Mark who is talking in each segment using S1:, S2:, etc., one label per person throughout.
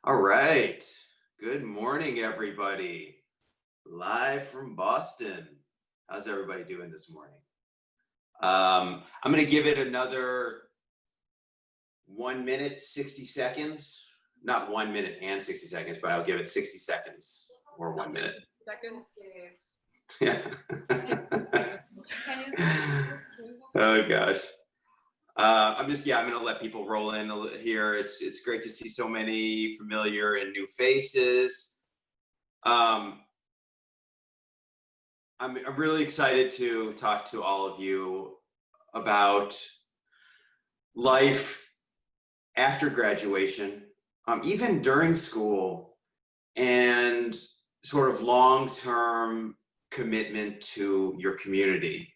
S1: All right. Good morning, everybody. Live from Boston. How's everybody doing this morning? I'm going to give it another 1 minute, 60 seconds. Not 1 minute and 60 seconds, but I'll give it 60 seconds or 1 minute.
S2: Seconds.
S1: Yeah. Oh gosh. I'm going to let people roll in here. It's great to see so many familiar and new faces. I'm really excited to talk to all of you about life after graduation, even during school, and sort of long-term commitment to your community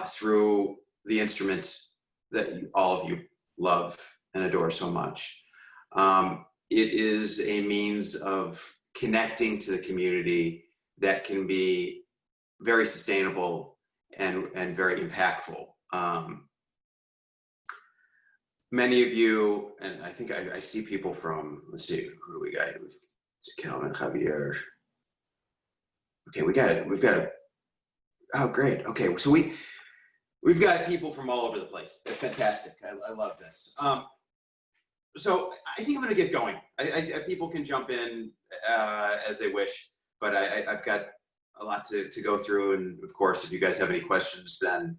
S1: through the instrument that all of you love and adore so much. It is a means of connecting to the community that can be very sustainable and very impactful. Many of you, and I think I see people from, let's see, who do we got? It's Calvin, Javier. Okay, we've got, oh great, okay, so we've got people from all over the place. That's fantastic, I love this. So I think I'm gonna get going. People can jump in as they wish, but I've got a lot to go through, and of course, if you guys have any questions, then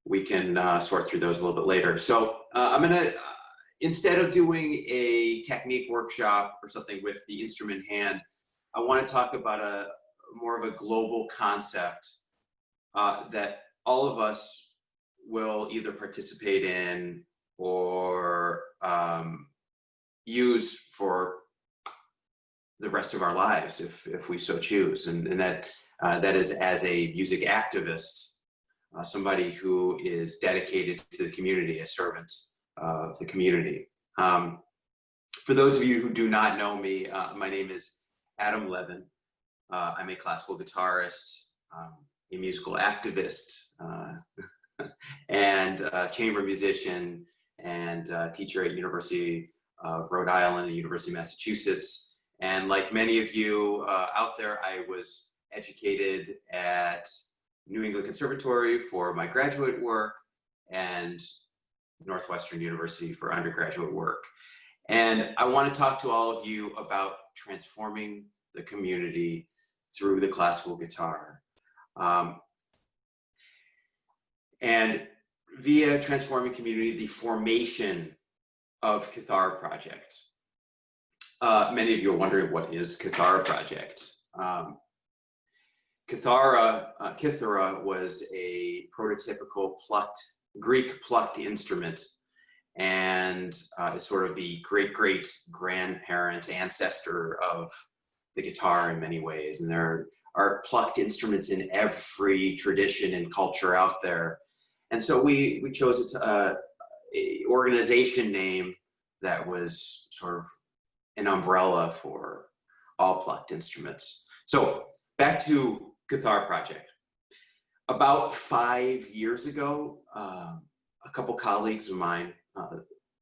S1: we can sort through those a little bit later. So I'm gonna, instead of doing a technique workshop or something with the instrument in hand, I wanna talk about more of a global concept that all of us will either participate in or use for the rest of our lives if we so choose, and that is as a music activist, somebody who is dedicated to the community, a servant of the community. For those of you who do not know me, my name is Adam Levin. I'm a classical guitarist, a musical activist, and chamber musician, and teacher at University of Rhode Island and University of Massachusetts. And like many of you out there, I was educated at New England Conservatory for my graduate work and Northwestern University for undergraduate work. And I want to talk to all of you about transforming the community through the classical guitar. And via transforming community, the formation of Kithara Project. Many of you are wondering, what is Kithara Project? Kithara was a prototypical Greek plucked instrument, and is sort of the great-great-grandparent ancestor of the guitar in many ways. And there are plucked instruments in every tradition and culture out there. And so we chose an organization name that was sort of an umbrella for all plucked instruments. So back to Kithara Project. About 5 years ago, a couple colleagues of mine,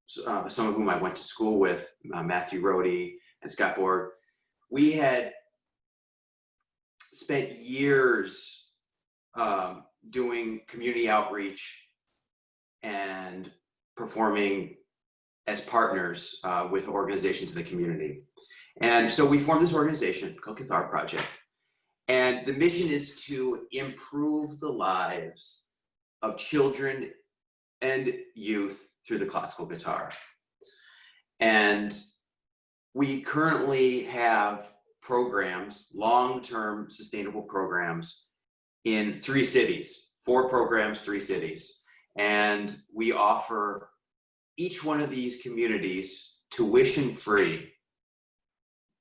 S1: some of whom I went to school with, Matthew Rohde and Scott Borg, we had spent years doing community outreach and performing as partners with organizations in the community. And so we formed this organization called Kithara Project. And the mission is to improve the lives of children and youth through the classical guitar. And we currently have programs, long-term sustainable programs in 3 cities, 4 programs, 3 cities. And we offer each one of these communities tuition-free,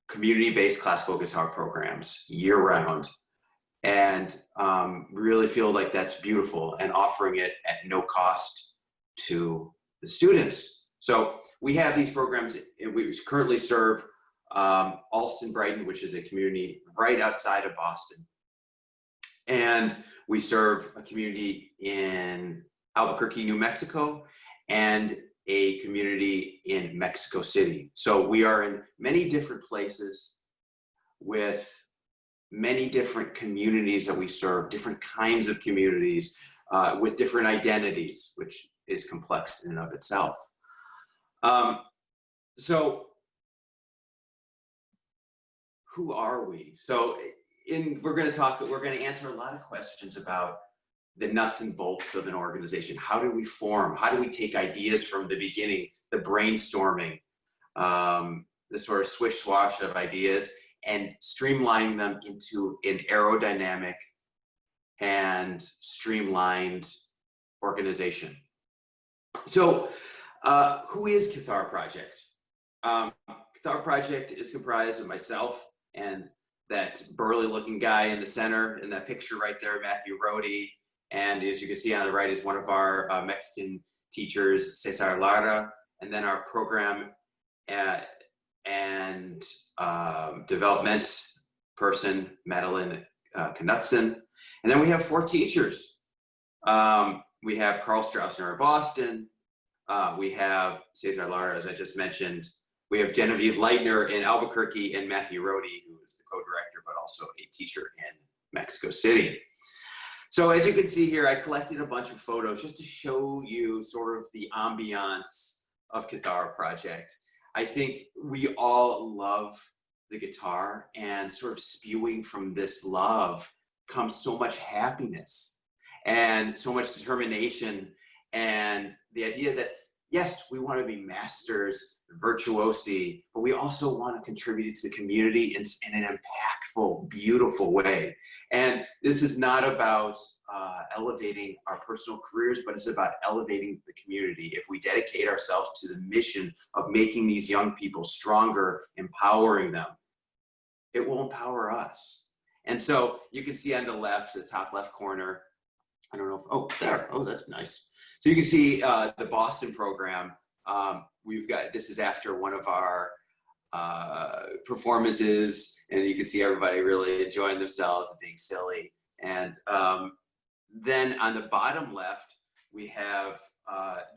S1: community-based classical guitar programs year-round, and really feel like that's beautiful, and offering it at no cost to the students. So we have these programs. We currently serve Alston Brighton, which is a community right outside of Boston, and we serve a community in Albuquerque, New Mexico, and a community in Mexico City. So we are in many different places with many different communities that we serve, different kinds of communities with different identities, which is complex in and of itself. So who are we? So we're going to answer a lot of questions about the nuts and bolts of an organization. How do we form? How do we take ideas from the beginning, the brainstorming, the sort of swish swash of ideas, and streamlining them into an aerodynamic and streamlined organization. So who is Kithara Project? Kithara Project is comprised of myself and that burly looking guy in the center in that picture right there, Matthew Rohde. And as you can see on the right is one of our Mexican teachers, Cesar Lara, and then our program and development person, Madeline Knudsen. And then we have 4 teachers. We have Carl Strausner in Boston. We have Cesar Lara, as I just mentioned. We have Genevieve Leitner in Albuquerque and Matthew Rohde, who is the co-director, but also a teacher in Mexico City. So as you can see here, I collected a bunch of photos just to show you sort of the ambiance of Kithara Project. I think we all love the guitar, and sort of spewing from this love comes so much happiness and so much determination, and the idea that yes, we want to be masters, virtuosi, but we also want to contribute to the community in an impactful, beautiful way. And this is not about elevating our personal careers, but it's about elevating the community. If we dedicate ourselves to the mission of making these young people stronger, empowering them, it will empower us. And so you can see on the left, the top left corner, I don't know if, oh, there, oh, that's nice. So you can see the Boston program. We've got, this is after one of our performances, and you can see everybody really enjoying themselves and being silly. And then on the bottom left, we have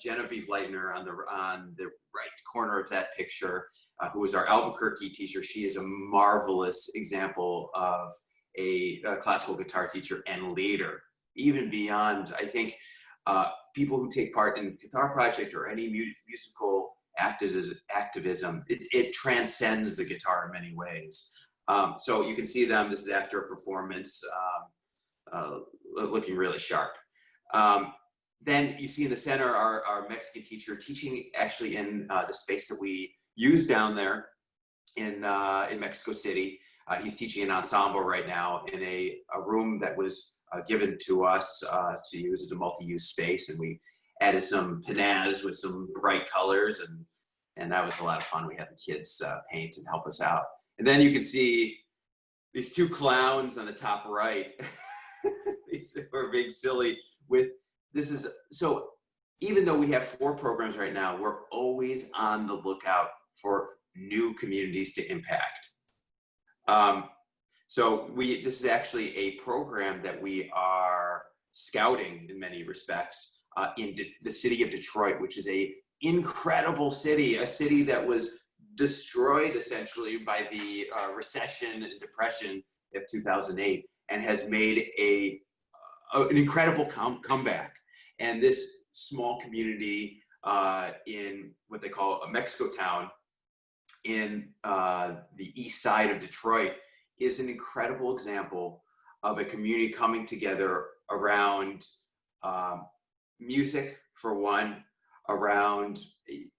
S1: Genevieve Leitner on the right corner of that picture, who is our Albuquerque teacher. She is a marvelous example of a classical guitar teacher and leader, even beyond, I think, people who take part in the Kithara Project or any musical activism, it transcends the guitar in many ways. So you can see them, this is after a performance, looking really sharp. Then you see in the center our Mexican teacher teaching actually in the space that we use down there in Mexico City. He's teaching an ensemble right now in a room that was given to us to use as a multi-use space, and we added some pinnaz with some bright colors, and that was a lot of fun. We had the kids paint and help us out. And then you can see these 2 clowns on the top right. These are being silly with, this is, so even though we have 4 programs right now, we're always on the lookout for new communities to impact. So this is actually a program that we are scouting in many respects in the city of Detroit, which is a incredible city, a city that was destroyed essentially by the recession and depression of 2008, and has made an incredible comeback. And this small community in what they call a Mexico town in the east side of Detroit is an incredible example of a community coming together around music, for one, around,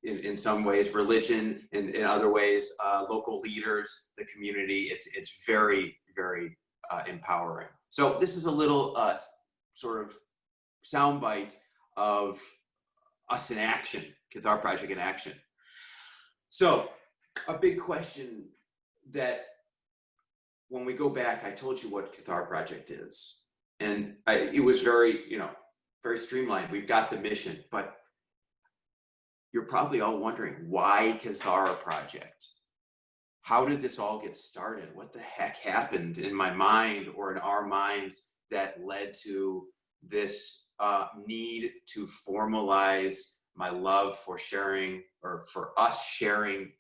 S1: in some ways, religion, in other ways, local leaders, the community. It's very, very empowering. So this is a little sort of soundbite of us in action, Kithara Project in action. So a big question that when we go back, I told you what Kithara Project is, and it was very, very streamlined. We've got the mission, but you're probably all wondering, why Kithara Project? How did this all get started? What the heck happened in my mind or in our minds that led to this need to formalize my love for sharing, or for us sharing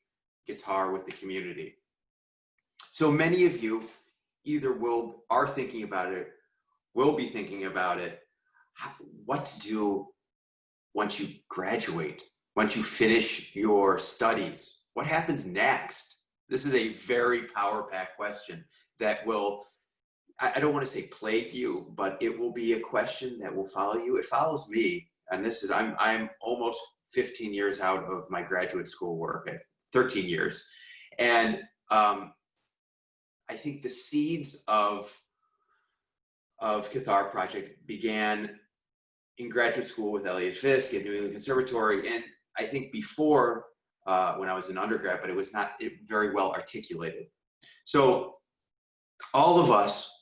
S1: guitar with the community. So many of you either are thinking about it, will be thinking about it, what to do once you graduate, once you finish your studies. What happens next? This is a very power-packed question that will, I don't want to say plague you, but it will be a question that will follow you. It follows me. And this is, I'm almost 15 years out of my graduate school work, 13 years. And I think the seeds of Kithara Project began in graduate school with Elliott Fisk at New England Conservatory. And I think before, when I was an undergrad, but it was not very well articulated. So all of us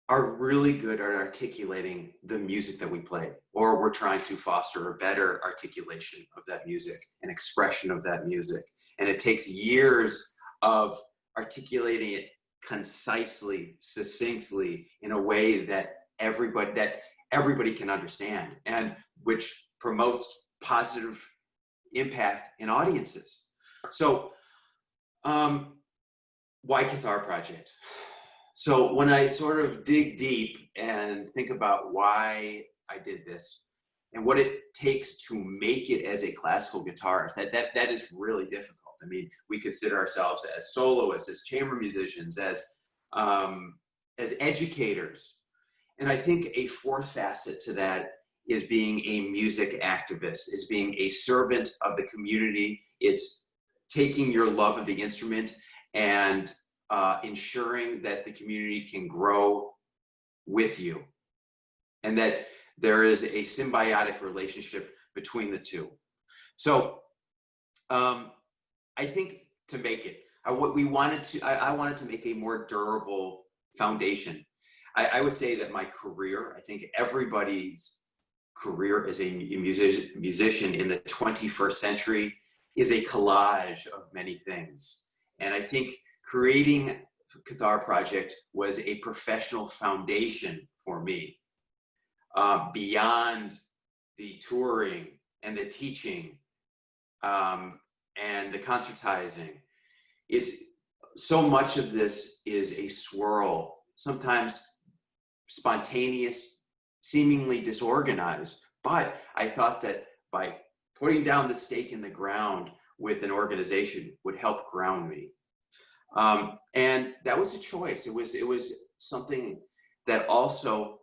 S1: are really good at articulating the music that we play, or we're trying to foster a better articulation of that music, an expression of that music. And it takes years of articulating it concisely, succinctly, in a way that everybody can understand, and which promotes positive impact in audiences. So why Kithara Project? So when I sort of dig deep and think about why I did this and what it takes to make it as a classical guitarist, that is really difficult. I mean, we consider ourselves as soloists, as chamber musicians, as educators. And I think a fourth facet to that is being a music activist, is being a servant of the community. It's taking your love of the instrument and ensuring that the community can grow with you, and that there is a symbiotic relationship between the two. So I think to make it, I wanted to make a more durable foundation. I would say that my career, I think everybody's career as a musician in the 21st century is a collage of many things. And I think creating Kithara Project was a professional foundation for me, beyond the touring and the teaching and the concertizing. It's so much of this is a swirl, sometimes spontaneous, seemingly disorganized. But I thought that by putting down the stake in the ground with an organization would help ground me. And that was a choice. It was something that also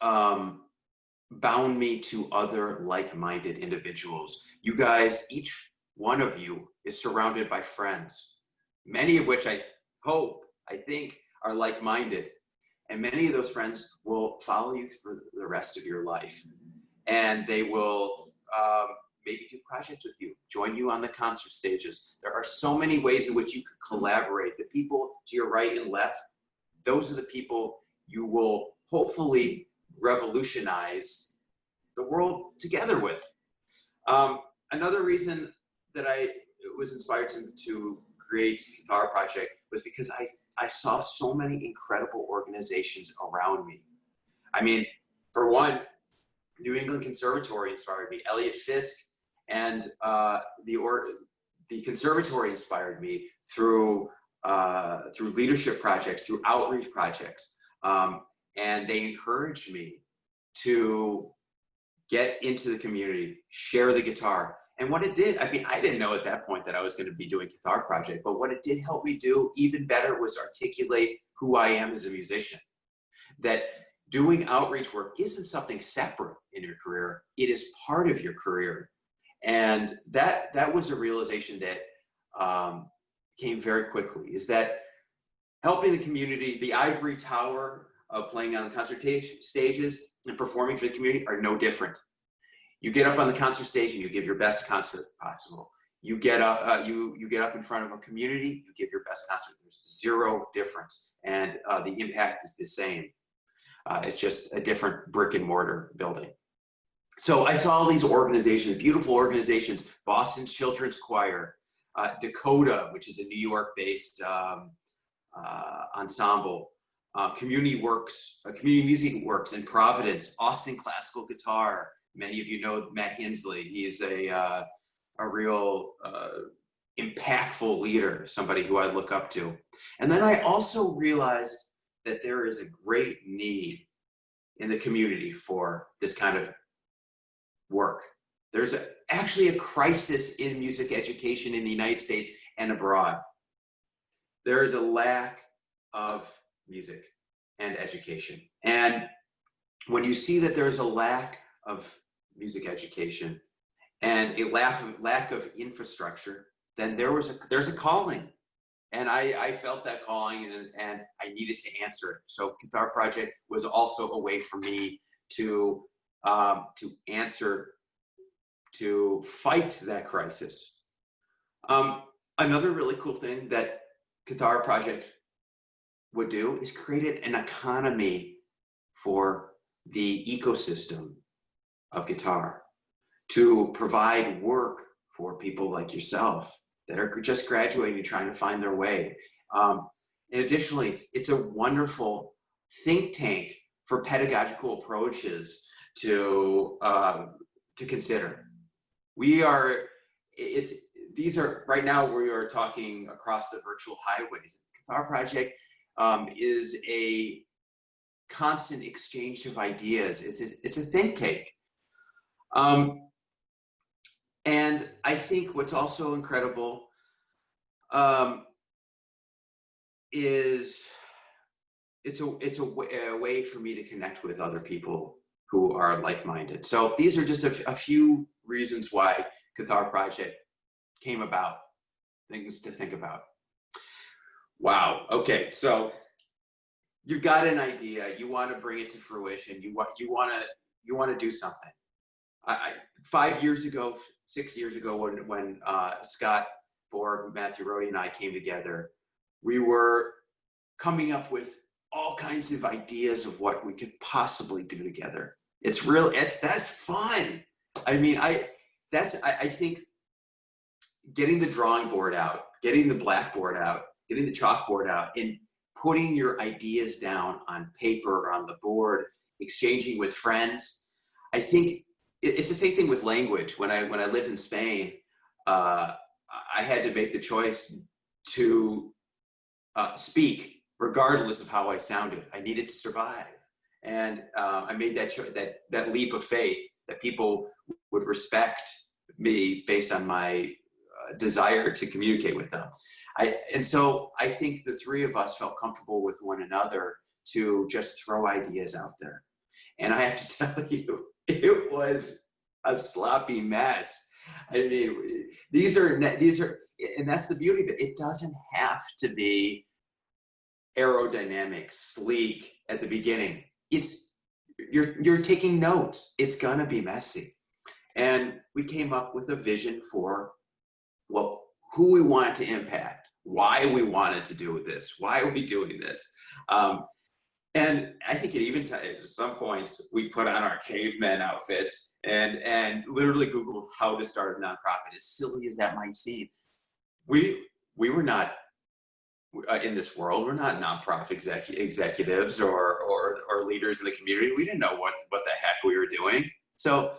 S1: bound me to other like-minded individuals. You guys, each one of you is surrounded by friends, many of which I think are like-minded. And many of those friends will follow you for the rest of your life. And they will maybe do projects with you, join you on the concert stages. There are so many ways in which you could collaborate. The people to your right and left, those are the people you will hopefully revolutionize the world together with. Another reason that I was inspired to create Kithara Project was because I saw so many incredible organizations around me. I mean, for one, New England Conservatory inspired me. Elliott Fisk and the conservatory inspired me through leadership projects, through outreach projects, and they encouraged me to get into the community, share the guitar. And what it did, I mean, I didn't know at that point that I was going to be doing Kithara Project, but what it did help me do even better was articulate who I am as a musician. That doing outreach work isn't something separate in your career, it is part of your career. And that was a realization that came very quickly, is that helping the community, the ivory tower of playing on the concert stages and performing for the community are no different. You get up on the concert stage and you give your best concert possible. You get up, you get up in front of a community, you give your best concert. There's zero difference, and the impact is the same. It's just a different brick and mortar building. So I saw all these organizations, beautiful organizations: Boston Children's Choir, Dakota, which is a New York-based ensemble, Community Music Works in Providence, Austin Classical Guitar, Many of you know Matt Hensley. He's a real impactful leader, somebody who I look up to. And then I also realized that there is a great need in the community for this kind of work. There's actually a crisis in music education in the United States and abroad. There is a lack of music and education. And when you see that there's a lack of music education and a lack of infrastructure, then there's a calling. And I felt that calling, and I needed to answer it. So Kithara Project was also a way for me to answer, to fight that crisis. Another really cool thing that Kithara Project would do is create an economy for the ecosystem of guitar, to provide work for people like yourself that are just graduating, trying to find their way. And additionally, it's a wonderful think tank for pedagogical approaches to consider. These are, right now we are talking across the virtual highways. Our project is a constant exchange of ideas. It's a think tank. And I think what's also incredible is it's a way for me to connect with other people who are like-minded. So these are just a few reasons why Kithara Project came about, things to think about. Wow, okay, so you've got an idea, you want to bring it to fruition, you want to do something. 5 years ago, 6 years ago, when Scott Borg, Matthew Rohde, and I came together, we were coming up with all kinds of ideas of what we could possibly do together. That's fun. I mean, I think getting the drawing board out, getting the blackboard out, getting the chalkboard out, and putting your ideas down on paper or on the board, exchanging with friends. I think it's the same thing with language. When I lived in Spain, I had to make the choice to speak regardless of how I sounded. I needed to survive. And I made that leap of faith that people would respect me based on my desire to communicate with them. And so I think the three of us felt comfortable with one another to just throw ideas out there. And I have to tell you, it was a sloppy mess. I mean, these are, and that's the beauty of it. It doesn't have to be aerodynamic, sleek at the beginning. You're taking notes. It's gonna be messy. And we came up with a vision for, well, who we wanted to impact, why we wanted to do this, why are we doing this? And I think at some points we put on our caveman outfits and literally Googled how to start a nonprofit. As silly as that might seem, we were not in this world. We're not nonprofit executives or leaders in the community. We didn't know what the heck we were doing. So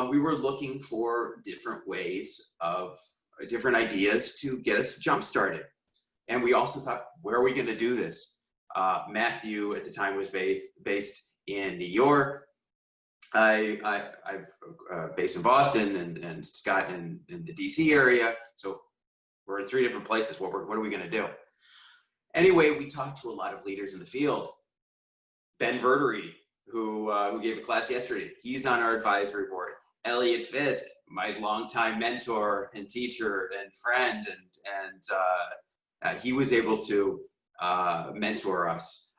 S1: we were looking for different ways of different ideas to get us jump started. And we also thought, where are we going to do this? Matthew at the time was based in New York. I'm based in Boston, and Scott in the DC area. So we're in 3 different places. What are we going to do? Anyway, we talked to a lot of leaders in the field. Ben Verdery, who gave a class yesterday, he's on our advisory board. Elliot Fisk, my longtime mentor and teacher and friend, and he was able to mentor us.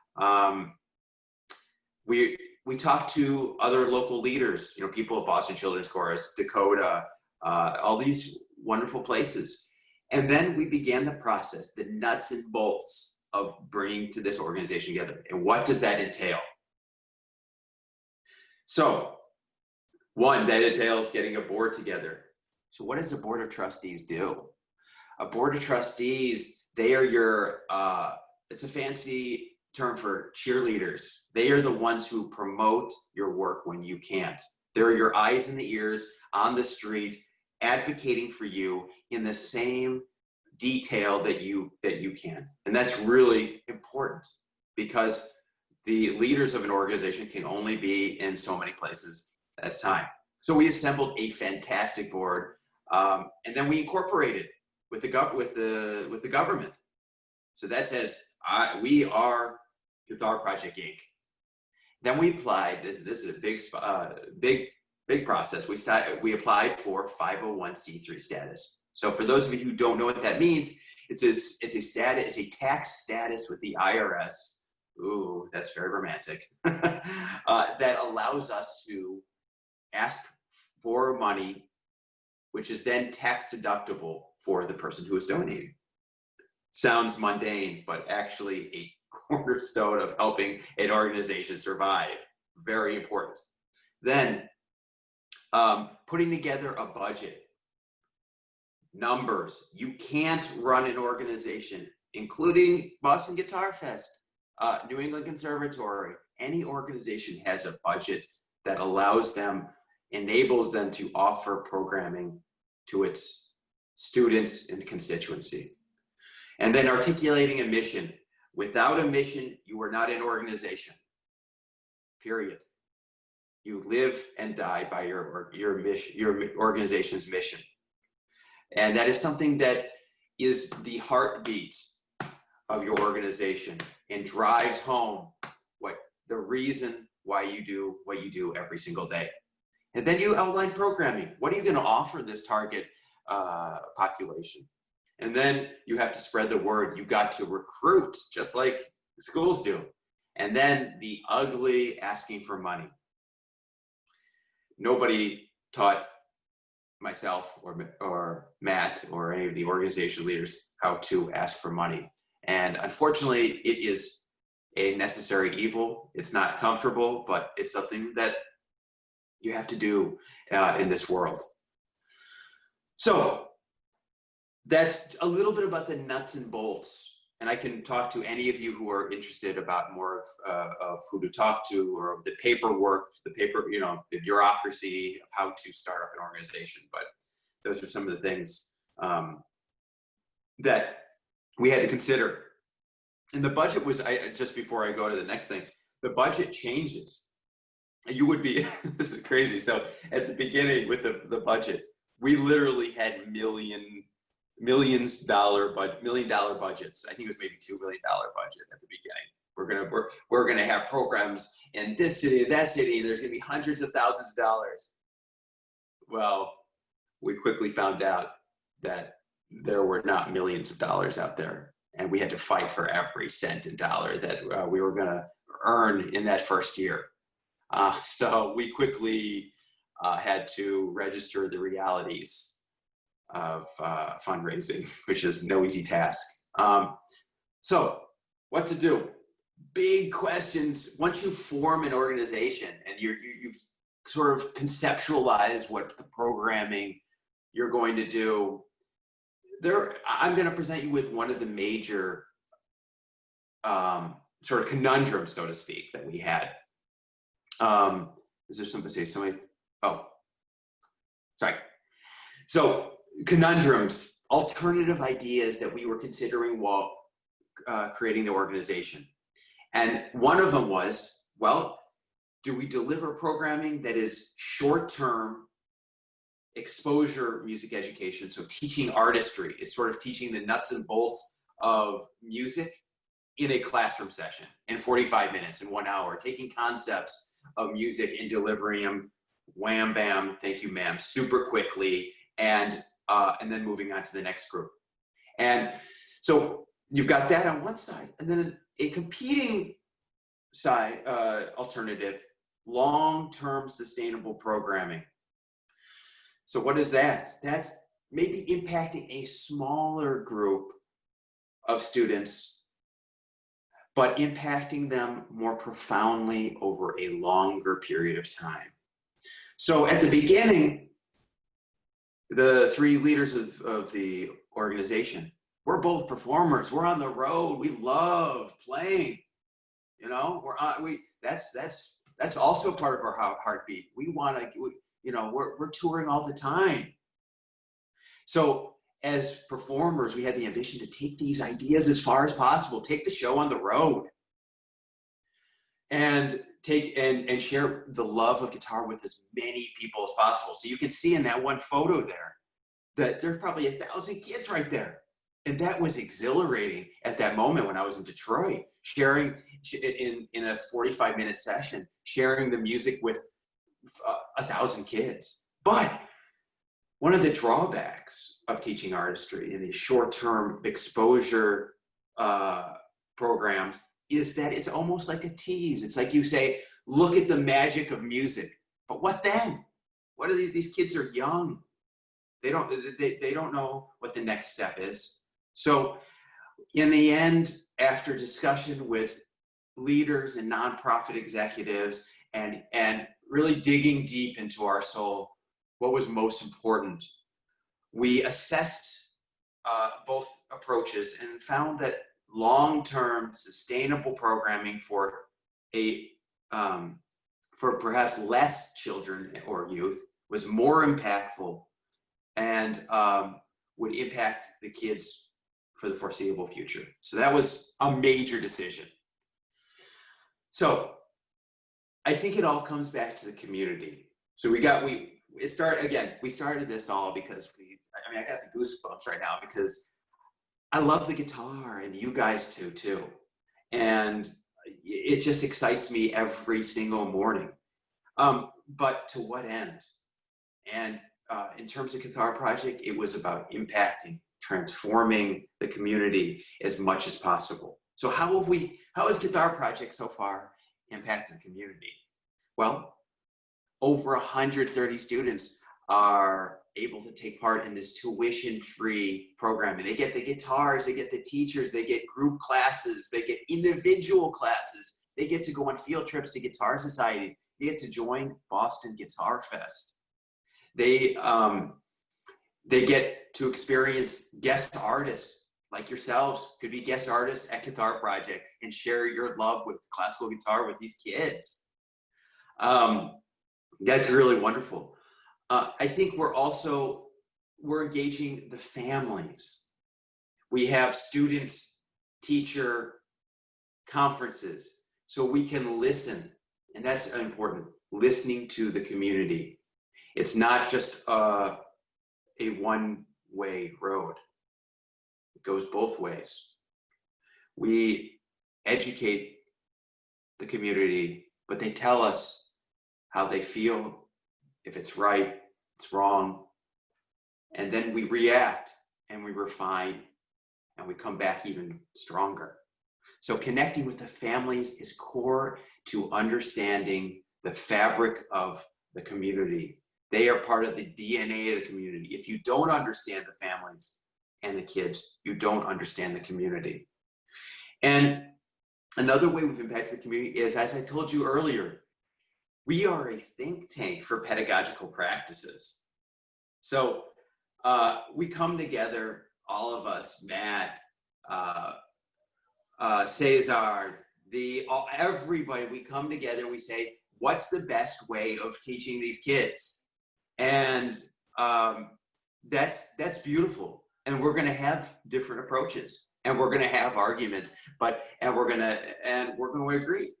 S1: We talked to other local leaders, people at Boston Children's Chorus, Dakota, all these wonderful places. And then we began the process, the nuts and bolts of bringing to this organization together. And what does that entail? So, one, that entails getting a board together. So what does a board of trustees do? A board of trustees, they are your, it's a fancy term for cheerleaders. They are the ones who promote your work when you can't. They're your eyes and the ears on the street, advocating for you in the same detail that you can. And that's really important because the leaders of an organization can only be in so many places at a time. So we assembled a fantastic board, and then we incorporated with the government. So that says we are Kithara Project Inc. Then we applied. This is a big process. We applied for 501c3 status. So for those of you who don't know what that means, it's a tax status with the IRS. Ooh, that's very romantic. That allows us to ask for money, which is then tax deductible for the person who is donating. Sounds mundane, but actually a cornerstone of helping an organization survive. Very important. Then putting together a budget. Numbers. You can't run an organization, including Boston Guitar Fest, New England Conservatory. Any organization has a budget that enables them to offer programming to its students and constituency. And then articulating a mission. Without a mission, you are not an organization, period. You live and die by your mission, your organization's mission. And that is something that is the heartbeat of your organization and drives home the reason why you do what you do every single day. And then you outline programming. What are you going to offer this target population? And then you have to spread the word. You got to recruit, just like schools do. And then the ugly asking for money. Nobody taught myself or Matt or any of the organization leaders how to ask for money. And unfortunately, it is a necessary evil. It's not comfortable, but it's something that you have to do in this world. So that's a little bit about the nuts and bolts. And I can talk to any of you who are interested about more of who to talk to or the paperwork, the bureaucracy of how to start up an organization. But those are some of the things that we had to consider. And the budget was, just before I go to the next thing, the budget changes. You would be, this is crazy. So at the beginning with the budget, we literally had $1 million budgets. I think it was maybe $2 million budget at the beginning. We're gonna have programs in this city, that city. There's gonna be hundreds of thousands of dollars. Well, we quickly found out that there were not millions of dollars out there, and we had to fight for every cent and dollar that we were gonna earn in that first year. So we quickly had to register the realities of fundraising, which is no easy task. So what to do? Big questions. Once you form an organization and you've sort of conceptualized what the programming you're going to do, I'm going to present you with one of the major sort of conundrums, so to speak, that we had. Is there somebody? Oh, sorry. So conundrums, alternative ideas that we were considering while creating the organization. And one of them was, well, do we deliver programming that is short-term exposure music education? So teaching artistry is sort of teaching the nuts and bolts of music in a classroom session in 45 minutes, in 1 hour, taking concepts of music and delivering them, wham, bam, thank you, ma'am, super quickly, and then moving on to the next group. And so you've got that on one side, and then a competing side, alternative, long-term sustainable programming. So what is that? That's maybe impacting a smaller group of students, but impacting them more profoundly over a longer period of time. So at the beginning, the three leaders of the organization, we're both performers. We're on the road. We love playing. You know, that's That's also part of our heartbeat. We want to, you know, we're touring all the time. So as performers, we had the ambition to take these ideas as far as possible, take the show on the road, and share the love of guitar with as many people as possible. So you can see in that one photo there that there's probably 1,000 kids right there. And that was exhilarating at that moment when I was in Detroit, sharing in a 45-minute session, sharing the music with 1,000 kids. But one of the drawbacks of teaching artistry in these short-term exposure programs is that it's almost like a tease. It's like you say, look at the magic of music, but what then? What are these kids are young. They don't know what the next step is. So in the end, after discussion with leaders and nonprofit executives and really digging deep into our soul, what was most important, we assessed both approaches and found that long-term sustainable programming for perhaps less children or youth was more impactful and would impact the kids for the foreseeable future. So that was a major decision. So I think it all comes back to the community. So we started this all because I got the goosebumps right now because I love the guitar and you guys too. And it just excites me every single morning. But to what end? And in terms of Kithara Project, it was about impacting, transforming the community as much as possible. So how has Kithara Project so far impacted the community? Well, over 130 students are able to take part in this tuition-free program. And they get the guitars, they get the teachers, they get group classes, they get individual classes, they get to go on field trips to guitar societies, they get to join Boston Guitar Fest. They get to experience guest artists like yourselves, could be guest artists at Kithara Project and share your love with classical guitar with these kids. That's really wonderful. I think we're engaging the families. We have student teacher conferences so we can listen, and that's important, listening to the community. It's not just a one-way road. It goes both ways. We educate the community, but they tell us how they feel, if it's right, it's wrong. And then we react and we refine and we come back even stronger. So connecting with the families is core to understanding the fabric of the community. They are part of the DNA of the community. If you don't understand the families and the kids, you don't understand the community. And another way we've impacted the community is, as I told you earlier, we are a think tank for pedagogical practices. So we come together, all of us, Matt, Cesar, everybody, we come together and we say, what's the best way of teaching these kids? And that's beautiful. And we're gonna have different approaches and we're gonna have arguments, and we're gonna agree.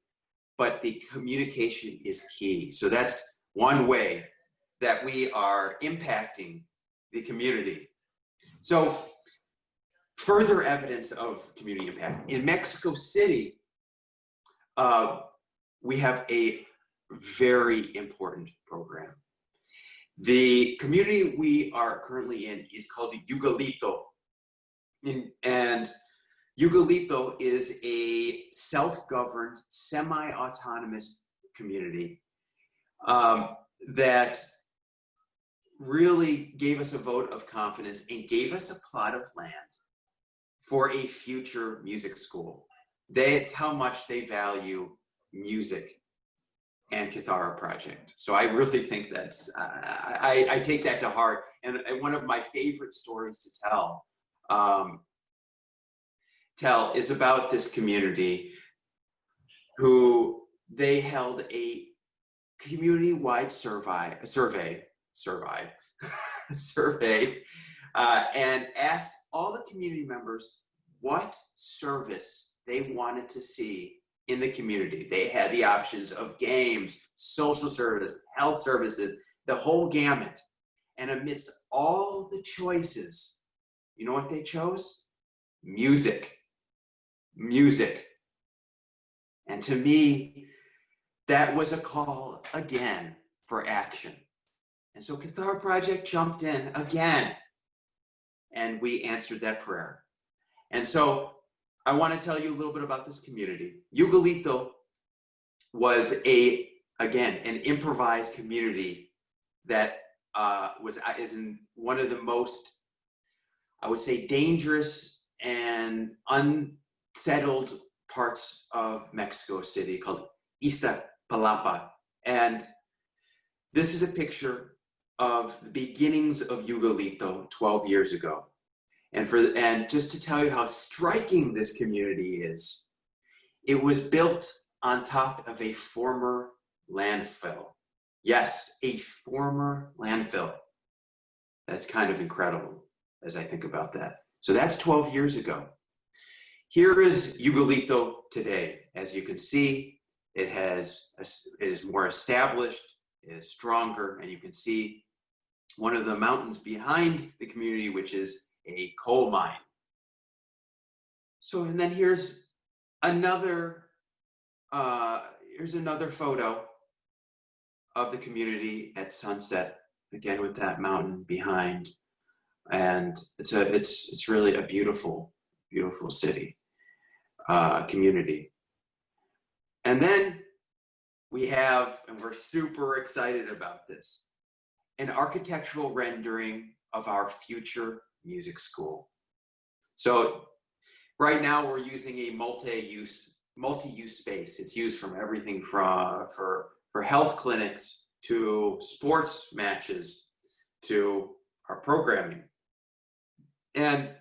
S1: But the communication is key. So that's one way that we are impacting the community. So further evidence of community impact. In Mexico City, we have a very important program. The community we are currently in is called Yugalito. And Yugalito is a self-governed, semi-autonomous community that really gave us a vote of confidence and gave us a plot of land for a future music school. That's how much they value music and Kithara Project. So I really think that's, I take that to heart. And one of my favorite stories to tell is about this community who they held a community-wide survey, and asked all the community members what service they wanted to see in the community. They had the options of games, social service, health services, the whole gamut. And amidst all the choices, you know what they chose? Music. Music. And to me, that was a call again for action. And so Kithara Project jumped in again, and we answered that prayer. And so I want to tell you a little bit about this community. Yugalito was again, an improvised community that is in one of the most, I would say, dangerous and unsettled parts of Mexico City called Iztapalapa. And this is a picture of the beginnings of Yugalito 12 years ago. And just to tell you how striking this community is, it was built on top of a former landfill. Yes, a former landfill. That's kind of incredible as I think about that. So that's 12 years ago. Here is Yugalito today. As you can see, it is more established, it is stronger, and you can see one of the mountains behind the community, which is a coal mine. So, and then here's another photo of the community at sunset, again with that mountain behind. And it's really a beautiful, beautiful city, community. And then we have, and we're super excited about this, an architectural rendering of our future music school. So right now we're using a multi-use space. It's used from everything for health clinics to sports matches to our programming. And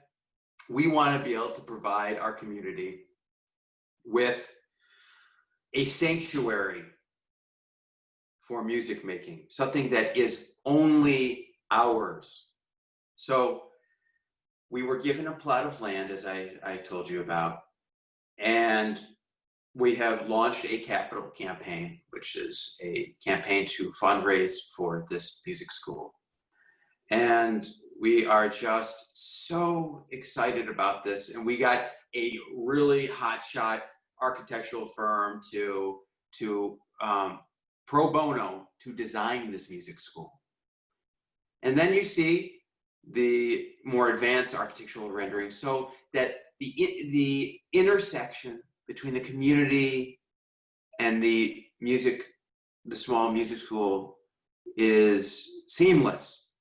S1: we want to be able to provide our community with a sanctuary for music making, something that is only ours. So we were given a plot of land, as I told you about, and we have launched a capital campaign, which is a campaign to fundraise for this music school. And we are just so excited about this. And we got a really hotshot architectural firm to pro bono to design this music school. And then you see the more advanced architectural rendering, so that the intersection between the community and the small music school is seamless.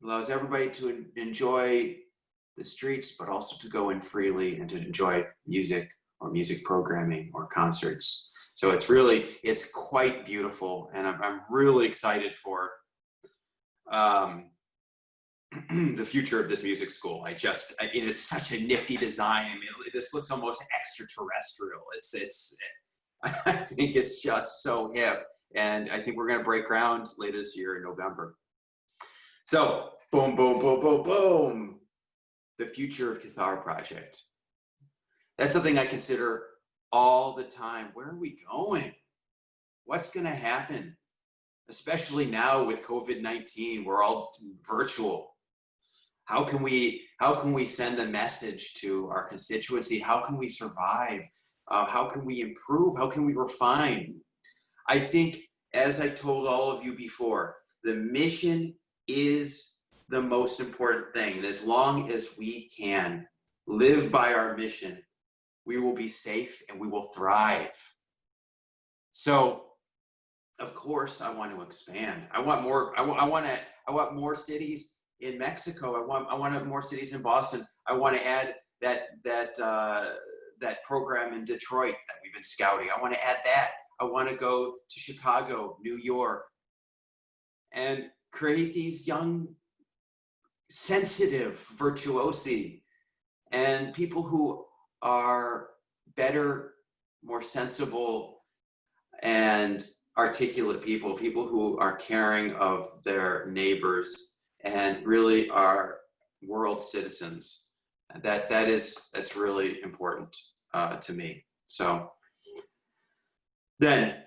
S1: Allows everybody to enjoy the streets, but also to go in freely and to enjoy music or music programming or concerts. So it's quite beautiful, and I'm really excited for the future of this music school. It is such a nifty design. I mean, this looks almost extraterrestrial. I think it's just so hip, and I think we're going to break ground later this year in November. So, boom, boom, boom, boom, boom. The future of Kithara Project. That's something I consider all the time. Where are we going? What's going to happen? Especially now with COVID-19, we're all virtual. How can we send a message to our constituency? How can we survive? How can we improve? How can we refine? I think, as I told all of you before, the mission is the most important thing. And as long as we can live by our mission, we will be safe and we will thrive. So, of course, I want to expand. I want more cities in Mexico. I want more cities in Boston. I want to add that program in Detroit that we've been scouting. I want to add that. I want to go to Chicago, New York, and create these young, sensitive virtuosi and people who are better, more sensible, and articulate people, people who are caring of their neighbors and really are world citizens. That's really important to me. So then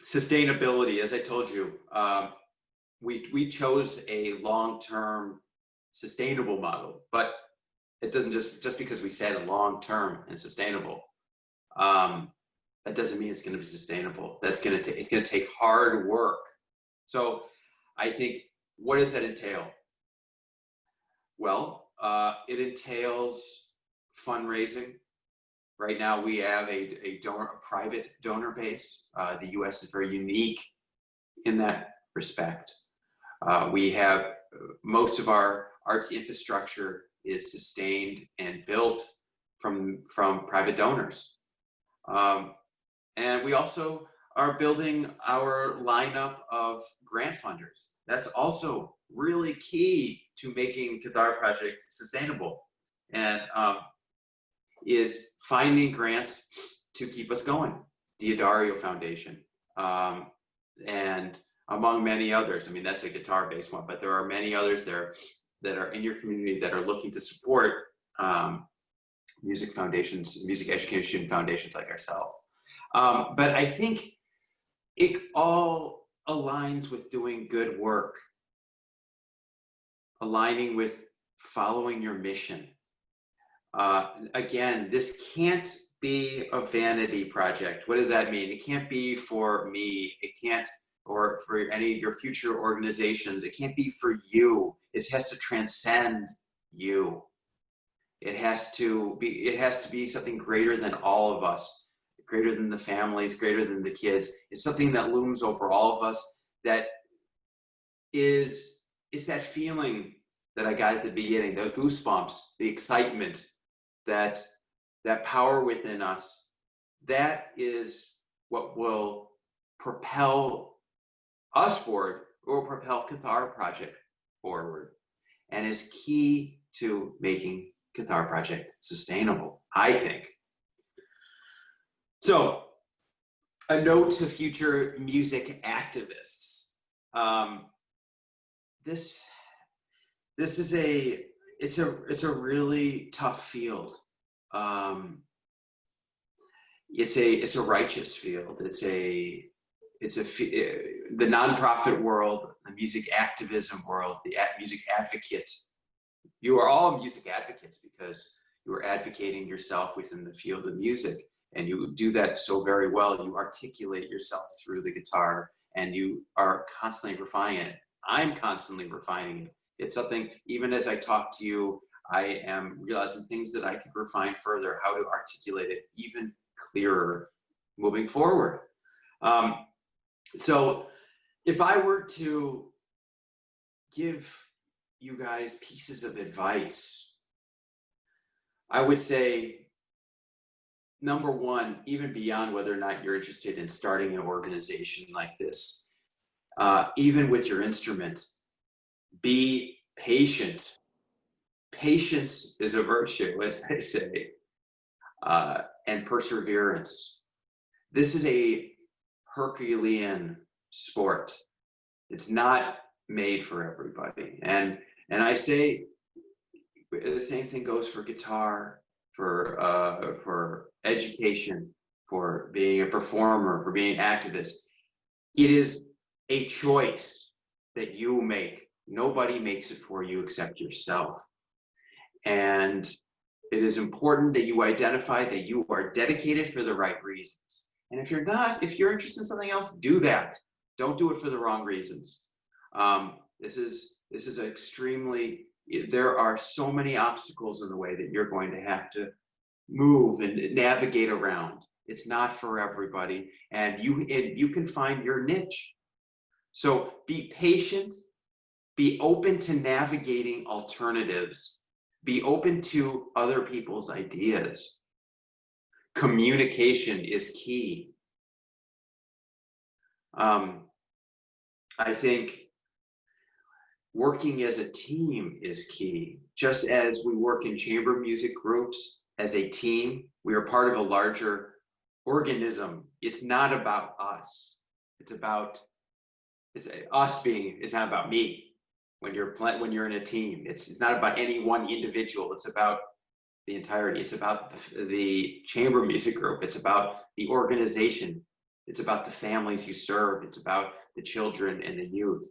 S1: sustainability, as I told you, we chose a long-term sustainable model, but it doesn't just because we said long-term and sustainable, that doesn't mean it's going to be sustainable. It's going to take hard work. So I think, what does that entail? Well, it entails fundraising. Right now we have a private donor base. The US is very unique in that respect. We have most of our arts infrastructure is sustained and built from private donors. And we also are building our lineup of grant funders. That's also really key to making Kithara Project sustainable, and is finding grants to keep us going. Diodario Foundation, and among many others. I mean, that's a guitar-based one, but there are many others there that are in your community that are looking to support music foundations, music education foundations like ourselves. But I think it all aligns with doing good work, aligning with following your mission. Again, this can't be a vanity project. What does that mean? It can't be for me. It can't, or for any of your future organizations. It can't be for you. It has to transcend you. It has to be something greater than all of us, greater than the families, greater than the kids. It's something that looms over all of us, that is, it's that feeling that I got at the beginning, the goosebumps, the excitement, that power within us. That is what will propel us forward, or propel Kithara Project forward, and is key to making Kithara Project sustainable, I think. So, a note to future music activists. This is it's a really tough field. It's a righteous field. The nonprofit world, the music activism world, the music advocate. You are all music advocates because you are advocating yourself within the field of music, and you do that so very well. You articulate yourself through the guitar, and you are constantly refining it. I'm constantly refining it. It's something, even as I talk to you, I am realizing things that I could refine further, how to articulate it even clearer moving forward. So if I were to give you guys pieces of advice, I would say, number one, even beyond whether or not you're interested in starting an organization like this, even with your instrument, be patient. Patience is a virtue, as they say, and perseverance. This is a Herculean sport. It's not made for everybody. And I say the same thing goes for guitar, for education, for being a performer, for being an activist. It is a choice that you make. Nobody makes it for you except yourself. And it is important that you identify that you are dedicated for the right reasons. And if you're not, if you're interested in something else, do that. Don't do it for the wrong reasons. This is extremely, there are so many obstacles in the way that you're going to have to move and navigate around. It's not for everybody, and you can find your niche. So be patient, be open to navigating alternatives, be open to other people's ideas. Communication is key. I think working as a team is key. Just as we work in chamber music groups as a team, we are part of a larger organism. It's not about us. It's us being, it's not about me. When you're in a team, it's not about any one individual. It's about the entirety. It's about the chamber music group. It's about the organization. It's about the families you serve. It's about the children and the youth.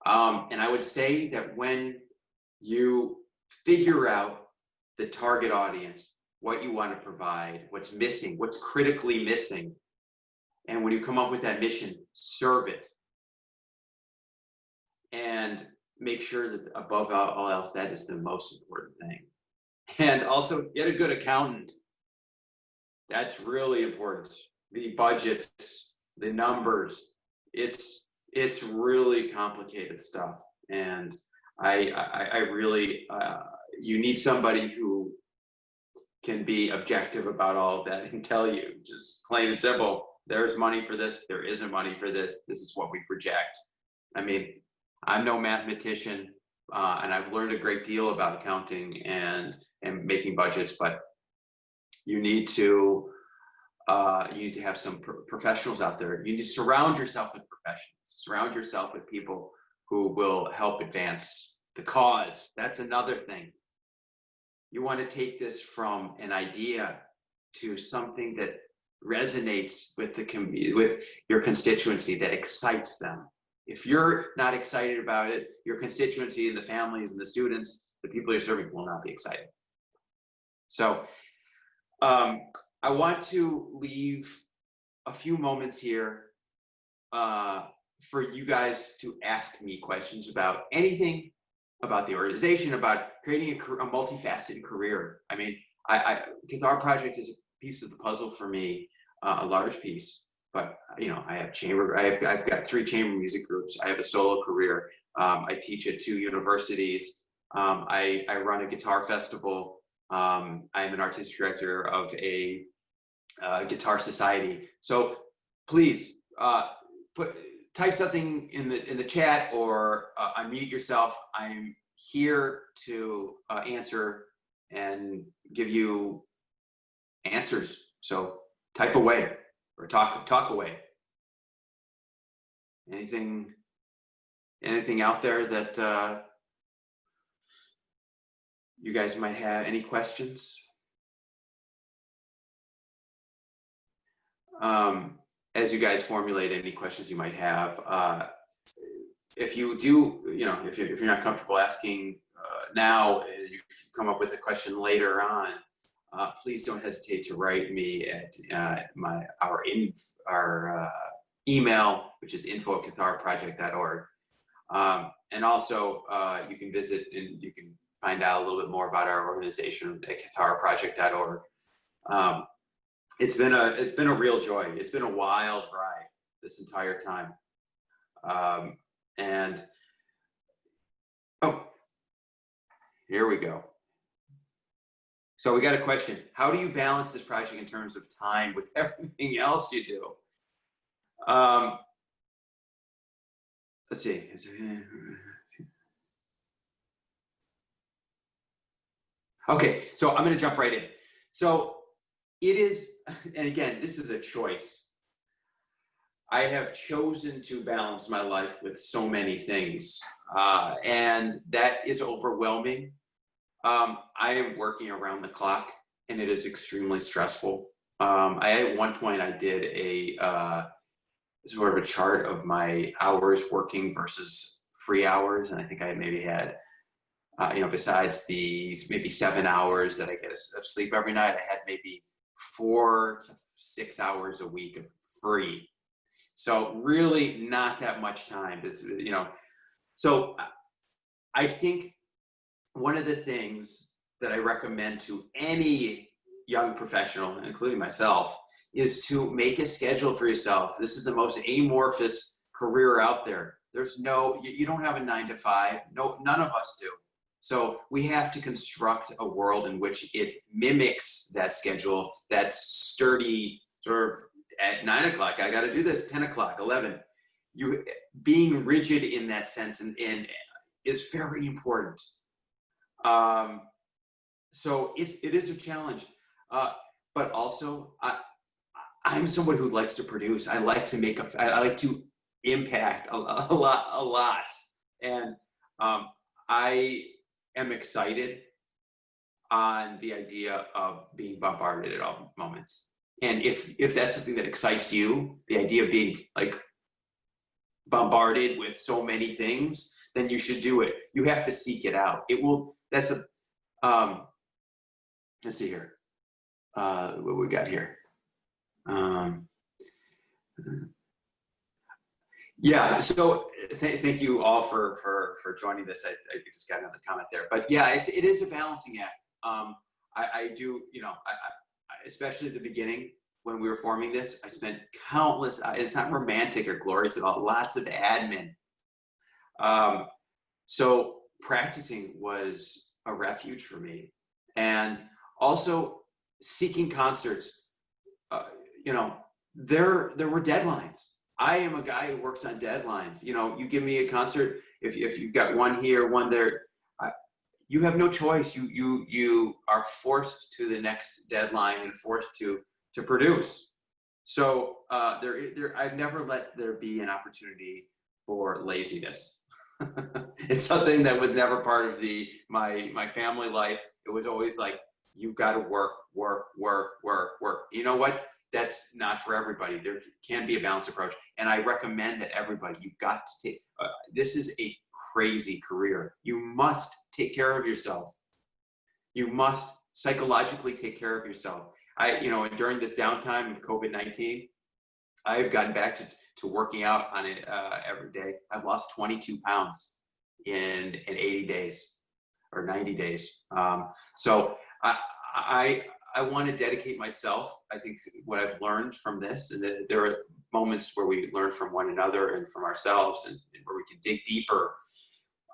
S1: And I would say that when you figure out the target audience, what you want to provide, what's missing, what's critically missing, and when you come up with that mission, serve it. And make sure that above all else, that is the most important thing. And also get a good accountant. That's really important. The budgets, the numbers, it's really complicated stuff. And I really, you need somebody who can be objective about all of that and tell you, just plain and simple, there's money for this, there isn't money for this, this is what we project. I mean, I'm no mathematician, and I've learned a great deal about accounting and making budgets, but you need to have some professionals out there. You need to surround yourself with professionals. Surround yourself with people who will help advance the cause. That's another thing. You want to take this from an idea to something that resonates with with your constituency, that excites them. If you're not excited about it, your constituency and the families and the students, the people you're serving will not be excited. So I want to leave a few moments here for you guys to ask me questions about anything about the organization, about creating a multifaceted career. I mean, Kithara Project is a piece of the puzzle for me, a large piece. But you know, I have I've got 3 chamber music groups. I have a solo career. I teach at 2 universities. I run a guitar festival. I'm an artistic director of a guitar society. So please type something in the chat or unmute yourself. I'm here to answer and give you answers. So type away. Or talk away. Anything out there that you guys might have any questions? As you guys formulate any questions you might have, if you do, you know, if you're not comfortable asking now, and you come up with a question later on, please don't hesitate to write me at our email, which is info@kitharaproject.org. And also, you can visit and you can find out a little bit more about our organization at kitharaproject.org. It's been a real joy. It's been a wild ride this entire time. And oh, here we go. So we got a question. How do you balance this project in terms of time with everything else you do? Let's see. Okay, so I'm going to jump right in. So it is, and again, this is a choice. I have chosen to balance my life with so many things, and that is overwhelming. I am working around the clock, and it is extremely stressful. At one point, I did a sort of a chart of my hours working versus free hours, and I think I maybe had, you know, besides the maybe 7 hours that I get of sleep every night, I had maybe 4 to 6 hours a week of free. So really, not that much time. You know, so I think one of the things that I recommend to any young professional, including myself, is to make a schedule for yourself. This is the most amorphous career out there. There's no, you don't have a 9 to 5. No, none of us do. So we have to construct a world in which it mimics that schedule, that sturdy sort of at 9 o'clock, I got to do this, 10 o'clock, 11. You being rigid in that sense and is very important. So it is a challenge, but also I'm someone who likes to produce. I like to make I like to impact a lot. And I am excited on the idea of being bombarded at all moments. And if that's something that excites you, the idea of being like bombarded with so many things, then you should do it. You have to seek it out. It will, that's let's see here. What we got here. Yeah, so thank you all for joining this. I just got another comment there, but yeah, it is a balancing act. I do, you know, especially at the beginning when we were forming this, I spent countless, it's not romantic or glorious at all, lots of admin. So practicing was a refuge for me, and also seeking concerts. You know, there were deadlines. I am a guy who works on deadlines. You know, you give me a concert, if you've got one here, one there, you have no choice. You are forced to the next deadline and forced to produce. So I've never let there be an opportunity for laziness. It's something that was never part of my family life. It was always like, you got to work. You know what? That's not for everybody. There can be a balanced approach. And I recommend that everybody, you've got to take, this is a crazy career. You must take care of yourself. You must psychologically take care of yourself. You know, during this downtime of COVID-19, I've gotten back to working out on it every day. I've lost 22 pounds in 80 days or 90 days. So I want to dedicate myself. I think what I've learned from this, and that there are moments where we learn from one another and from ourselves, and where we can dig deeper.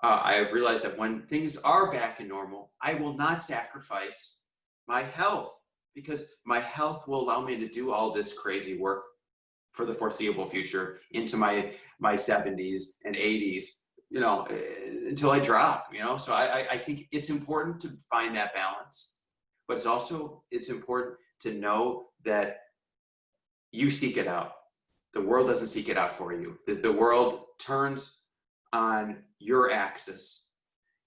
S1: I have realized that when things are back in normal, I will not sacrifice my health, because my health will allow me to do all this crazy work for the foreseeable future into my 70s and 80s, you know, until I drop, you know. So I think it's important to find that balance. But it's important to know that you seek it out. The world doesn't seek it out for you. The world turns on your axis.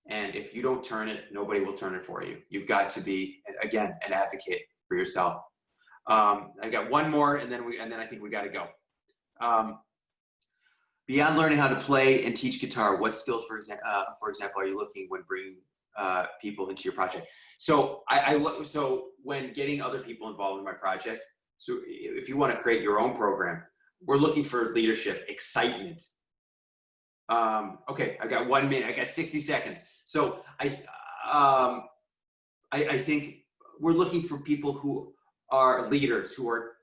S1: And if you don't turn it, nobody will turn it for you. You've got to be, again, an advocate for yourself. I got one more, and then I think we got to go. Beyond learning how to play and teach guitar, what skills, for example, are you looking when bringing people into your project? So so when getting other people involved in my project, so if you want to create your own program, we're looking for leadership, excitement. Okay, I got 1 minute, I got 60 seconds. So I think we're looking for people who are leaders, who are,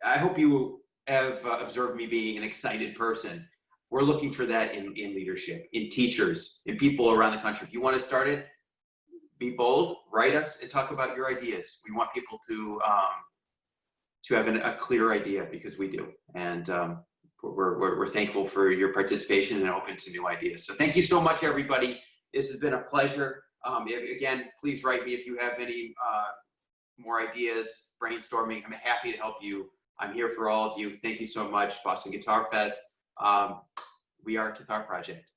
S1: I hope you have observed me being an excited person. We're looking for that in leadership, in teachers, in people around the country. If you want to start it, be bold, write us and talk about your ideas. We want people to have a clear idea, because we do. And we're thankful for your participation and open to new ideas. So thank you so much, everybody. This has been a pleasure. Again, please write me if you have any more ideas, brainstorming. I'm happy to help you. I'm here for all of you. Thank you so much, Boston Guitar Fest. We are Kithara Project.